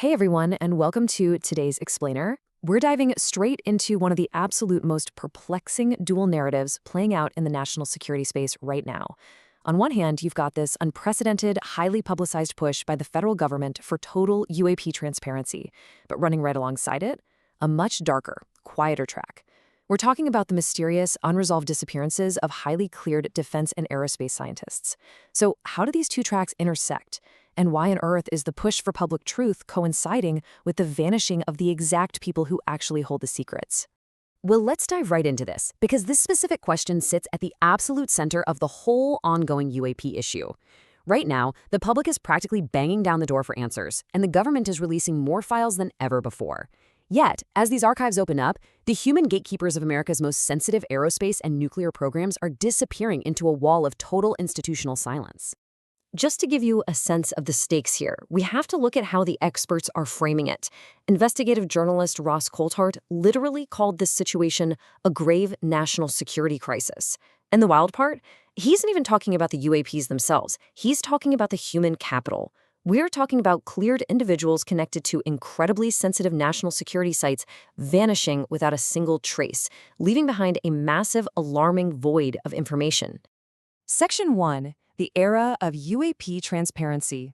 Hey everyone, and welcome to today's Explainer. We're diving straight into one of the absolute most perplexing dual narratives playing out in the national security space right now. On one hand, you've got this unprecedented, highly publicized push by the federal government for total UAP transparency, but running right alongside it, a much darker, quieter track. We're talking about the mysterious, unresolved disappearances of highly cleared defense and aerospace scientists. So how do these two tracks intersect? And why on earth is the push for public truth coinciding with the vanishing of the exact people who actually hold the secrets? Well, let's dive right into this, because this specific question sits at the absolute center of the whole ongoing UAP issue. Right now, the public is practically banging down the door for answers, and the government is releasing more files than ever before. Yet, as these archives open up, the human gatekeepers of America's most sensitive aerospace and nuclear programs are disappearing into a wall of total institutional silence. Just to give you a sense of the stakes here, we have to look at how the experts are framing it. Investigative journalist Ross Coulthart literally called this situation a grave national security crisis. And the wild part? He isn't even talking about the UAPs themselves. He's talking about the human capital. We're talking about cleared individuals connected to incredibly sensitive national security sites vanishing without a single trace, leaving behind a massive, alarming void of information. Section 1. The era of UAP transparency.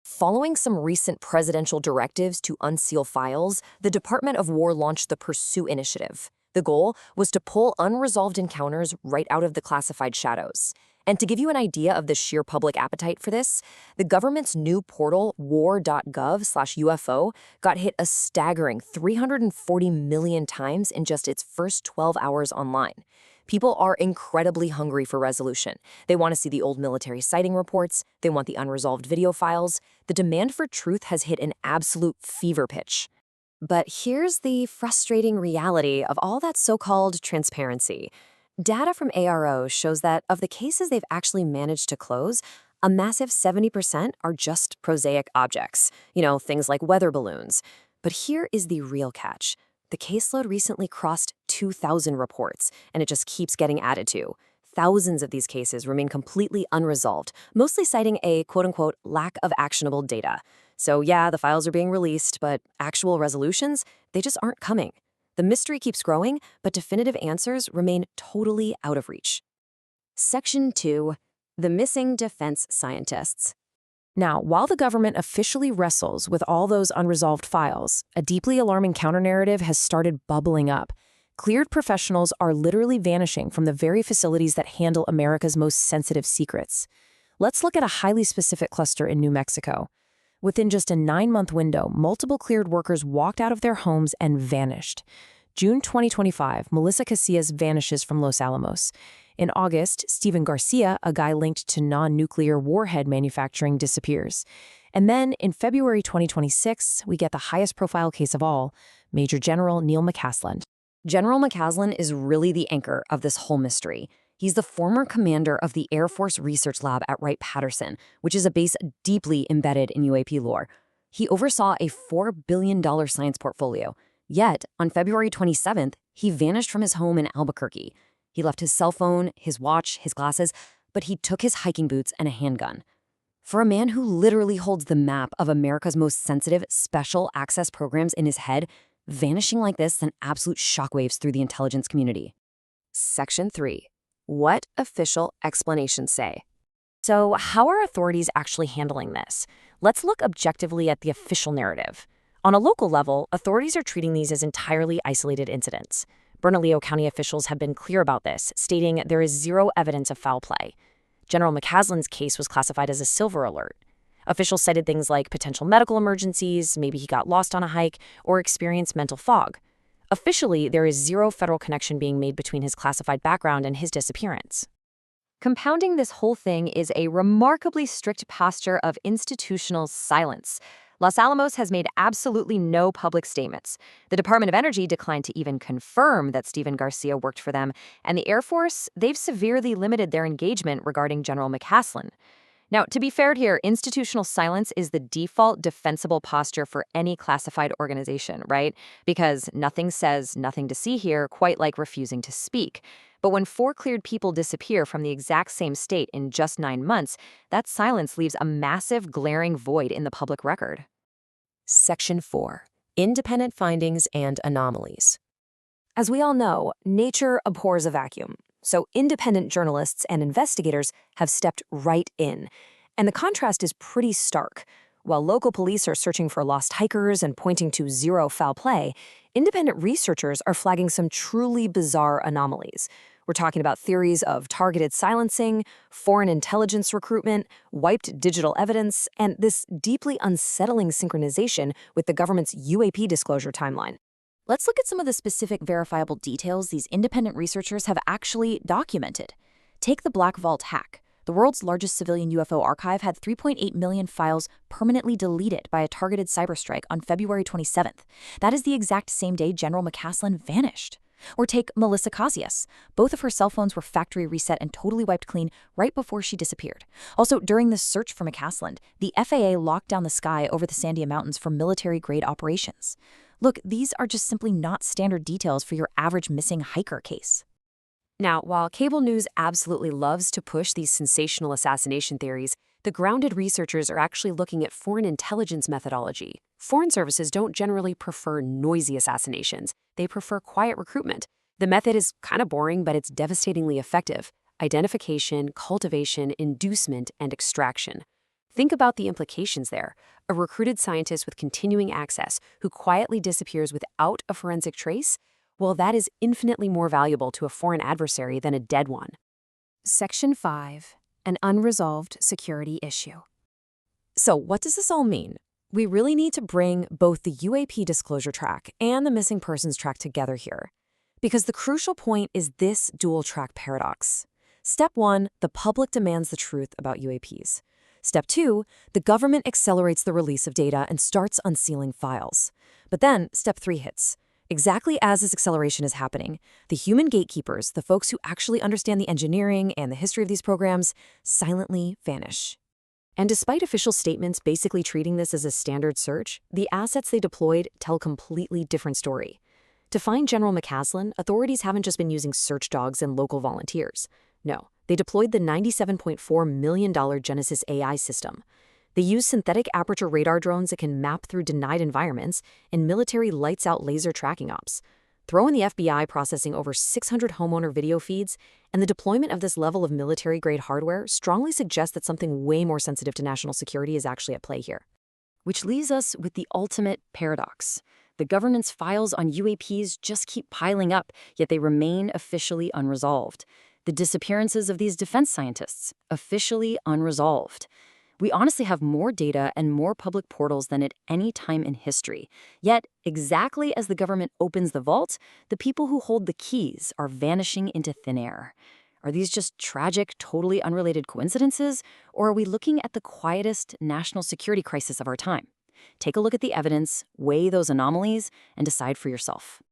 Following some recent presidential directives to unseal files, the Department of War launched the Pursue Initiative. The goal was to pull unresolved encounters right out of the classified shadows. And to give you an idea of the sheer public appetite for this, the government's new portal, war.gov/UFO, got hit a staggering 340 million times in just its first 12 hours online. People are incredibly hungry for resolution. They want to see the old military sighting reports. They want the unresolved video files. The demand for truth has hit an absolute fever pitch. But here's the frustrating reality of all that so-called transparency. Data from ARO shows that of the cases they've actually managed to close, a massive 70% are just prosaic objects, things like weather balloons. But here is the real catch. The caseload recently crossed 2,000 reports, and it just keeps getting added to. Thousands of these cases remain completely unresolved, mostly citing a quote-unquote lack of actionable data. So yeah, the files are being released, but actual resolutions, they just aren't coming. The mystery keeps growing, but definitive answers remain totally out of reach. Section 2. The missing defense scientists. Now, while the government officially wrestles with all those unresolved files, a deeply alarming counter-narrative has started bubbling up. Cleared professionals are literally vanishing from the very facilities that handle America's most sensitive secrets. Let's look at a highly specific cluster in New Mexico. Within just a 9-month window, multiple cleared workers walked out of their homes and vanished. June 2025, Melissa Casillas vanishes from Los Alamos. In August, Stephen Garcia, a guy linked to non-nuclear warhead manufacturing, disappears. And then, in February 2026, we get the highest-profile case of all, Major General Neil McCaslin. General McCaslin is really the anchor of this whole mystery. He's the former commander of the Air Force Research Lab at Wright-Patterson, which is a base deeply embedded in UAP lore. He oversaw a $4 billion science portfolio. Yet, on February 27th, he vanished from his home in Albuquerque. He left his cell phone, his watch, his glasses, but he took his hiking boots and a handgun. For a man who literally holds the map of America's most sensitive special access programs in his head, vanishing like this sent absolute shockwaves through the intelligence community. Section 3. What official explanations say? So, how are authorities actually handling this? Let's look objectively at the official narrative. On a local level, authorities are treating these as entirely isolated incidents. Bernalillo County officials have been clear about this, stating there is zero evidence of foul play. General McCaslin's case was classified as a silver alert. Officials cited things like potential medical emergencies, maybe he got lost on a hike, or experienced mental fog. Officially, there is zero federal connection being made between his classified background and his disappearance. Compounding this whole thing is a remarkably strict posture of institutional silence. Los Alamos has made absolutely no public statements. The Department of Energy declined to even confirm that Stephen Garcia worked for them, and the Air Force, they've severely limited their engagement regarding General McCaslin. Now, to be fair here, institutional silence is the default defensible posture for any classified organization, right? Because nothing says nothing to see here, quite like refusing to speak. But when 4 cleared people disappear from the exact same state in just 9 months, that silence leaves a massive, glaring void in the public record. Section 4. Independent Findings and Anomalies. As we all know, nature abhors a vacuum, so independent journalists and investigators have stepped right in. And the contrast is pretty stark. While local police are searching for lost hikers and pointing to zero foul play, independent researchers are flagging some truly bizarre anomalies. We're talking about theories of targeted silencing, foreign intelligence recruitment, wiped digital evidence, and this deeply unsettling synchronization with the government's UAP disclosure timeline. Let's look at some of the specific verifiable details these independent researchers have actually documented. Take the Black Vault hack. The world's largest civilian UFO archive had 3.8 million files permanently deleted by a targeted cyberstrike on February 27th. That is the exact same day General McCaslin vanished. Or take Melissa Casias. Both of her cell phones were factory reset and totally wiped clean right before she disappeared. Also, during this search for McCaslin, the FAA locked down the sky over the Sandia Mountains for military-grade operations. Look, these are just simply not standard details for your average missing hiker case. Now, while cable news absolutely loves to push these sensational assassination theories, the grounded researchers are actually looking at foreign intelligence methodology. Foreign services don't generally prefer noisy assassinations. They prefer quiet recruitment. The method is kind of boring, but it's devastatingly effective. Identification, cultivation, inducement, and extraction. Think about the implications there. A recruited scientist with continuing access who quietly disappears without a forensic trace? Well, that is infinitely more valuable to a foreign adversary than a dead one. Section 5. An unresolved security issue. So what does this all mean? We really need to bring both the UAP disclosure track and the missing persons track together here. Because the crucial point is this dual-track paradox. Step 1, the public demands the truth about UAPs. Step 2, the government accelerates the release of data and starts unsealing files. But then Step 3 hits. Exactly as this acceleration is happening, the human gatekeepers, the folks who actually understand the engineering and the history of these programs, silently vanish. And despite official statements basically treating this as a standard search, the assets they deployed tell a completely different story. To find General McCaslin, authorities haven't just been using search dogs and local volunteers. No, they deployed the $97.4 million Genesis AI system. They use synthetic aperture radar drones that can map through denied environments and military lights-out laser tracking ops. Throw in the FBI processing over 600 homeowner video feeds, and the deployment of this level of military-grade hardware strongly suggests that something way more sensitive to national security is actually at play here. Which leaves us with the ultimate paradox. The government's files on UAPs just keep piling up, yet they remain officially unresolved. The disappearances of these defense scientists, officially unresolved. We honestly have more data and more public portals than at any time in history. Yet, exactly as the government opens the vault, the people who hold the keys are vanishing into thin air. Are these just tragic, totally unrelated coincidences, or are we looking at the quietest national security crisis of our time? Take a look at the evidence, weigh those anomalies, and decide for yourself.